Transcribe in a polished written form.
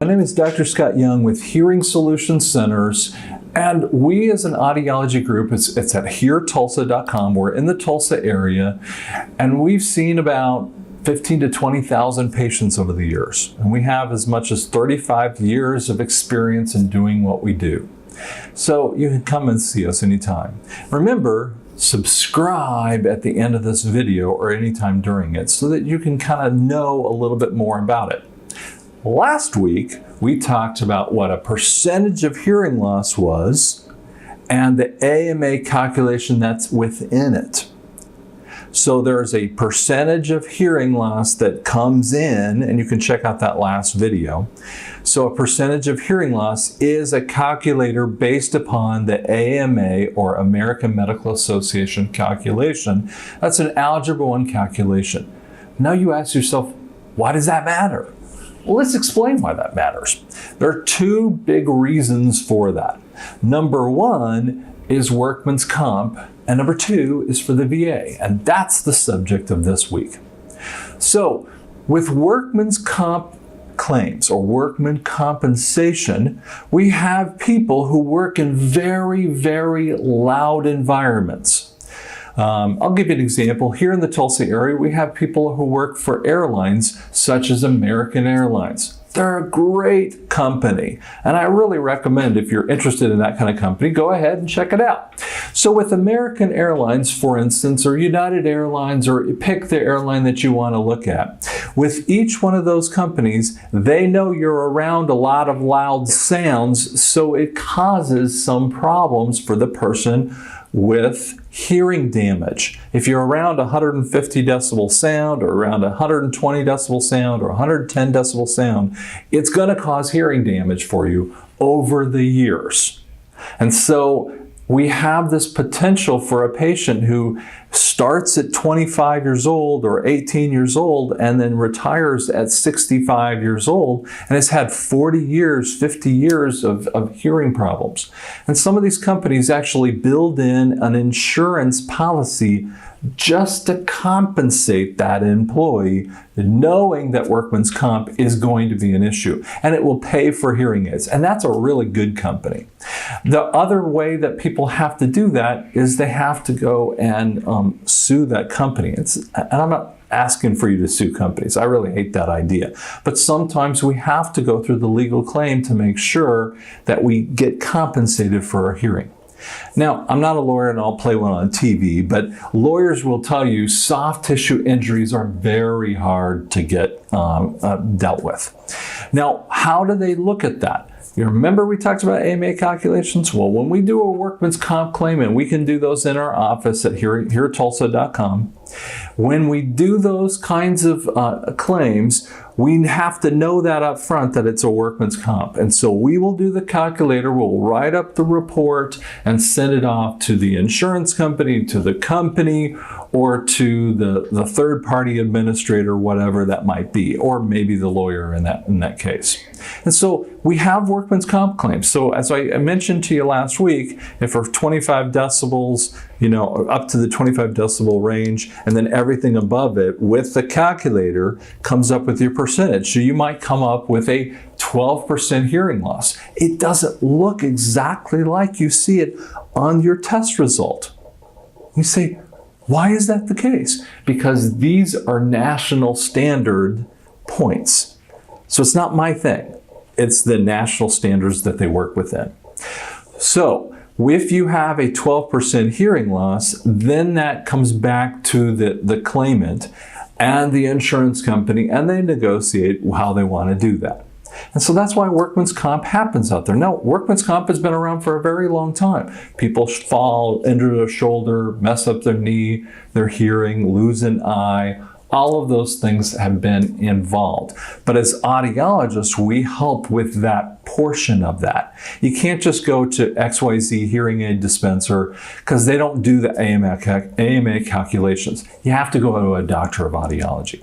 My name is Dr. Scott Young with Hearing Solutions Centers, and we as an audiology group, it's at heartulsa.com. We're in the Tulsa area, and we've seen about 15 to 20,000 patients over the years. And we have as much as 35 years of experience in doing what we do. So you can come and see us anytime. Remember, subscribe at the end of this video or anytime during it so that you can kind of know a little bit more about it. Last week, we talked about what a percentage of hearing loss was and the AMA calculation that's within it. So there's a percentage of hearing loss that comes in, and you can check out that last video. So a percentage of hearing loss is a calculator based upon the AMA, or American Medical Association calculation. That's an Algebra 1 calculation. Now you ask yourself, why does that matter? Well, let's explain why that matters. There are two big reasons for that. Number one is workman's comp, and number two is for the VA, and that's the subject of this week. So with workman's comp claims or workman compensation, we have people who work in very, very loud environments. I'll give you an example. Here in the Tulsa area, we have people who work for airlines such as American Airlines. They're a great company, and I really recommend, if you're interested in that kind of company, go ahead and check it out. So with American Airlines, for instance, or United Airlines, or pick the airline that you want to look at, with each one of those companies, they know you're around a lot of loud sounds, so it causes some problems for the person with hearing damage. If you're around 150 decibel sound, or around 120 decibel sound, or 110 decibel sound, it's going to cause hearing damage for you over the years. And so we have this potential for a patient who starts at 25 years old or 18 years old and then retires at 65 years old and has had 40 years, 50 years of hearing problems. And some of these companies actually build in an insurance policy just to compensate that employee, knowing that workman's comp is going to be an issue, and it will pay for hearing aids. And that's a really good company. The other way that people have to do that is they have to go and sue that company. And I'm not asking for you to sue companies. I really hate that idea. But sometimes we have to go through the legal claim to make sure that we get compensated for our hearing. Now, I'm not a lawyer and I'll play one on TV, but lawyers will tell you soft tissue injuries are very hard to get dealt with. Now, how do they look at that? You remember we talked about AMA calculations? Well, when we do a workman's comp claim, and we can do those in our office at heartulsa.com, when we do those kinds of claims, we have to know that up front that it's a workman's comp. And so we will do the calculator, we'll write up the report and send it off to the insurance company, to the company, or to the third-party administrator, whatever that might be, or maybe the lawyer in that case. And so we have workman's comp claims. So as I mentioned to you last week, if for 25 decibels, up to the 25 decibel range, and then everything above it with the calculator comes up with your percentage. So you might come up with a 12% hearing loss. It doesn't look exactly like you see it on your test result. You say, why is that the case? Because these are national standard points. So it's not my thing. It's the national standards that they work within. So if you have a 12% hearing loss, then that comes back to the claimant and the insurance company, and they negotiate how they want to do that. And so that's why workman's comp happens out there. Now, workman's comp has been around for a very long time. People fall, injure their shoulder, mess up their knee, their hearing, lose an eye. All of those things have been involved. But as audiologists, we help with that portion of that. You can't just go to XYZ hearing aid dispenser because they don't do the AMA calculations. You have to go to a doctor of audiology.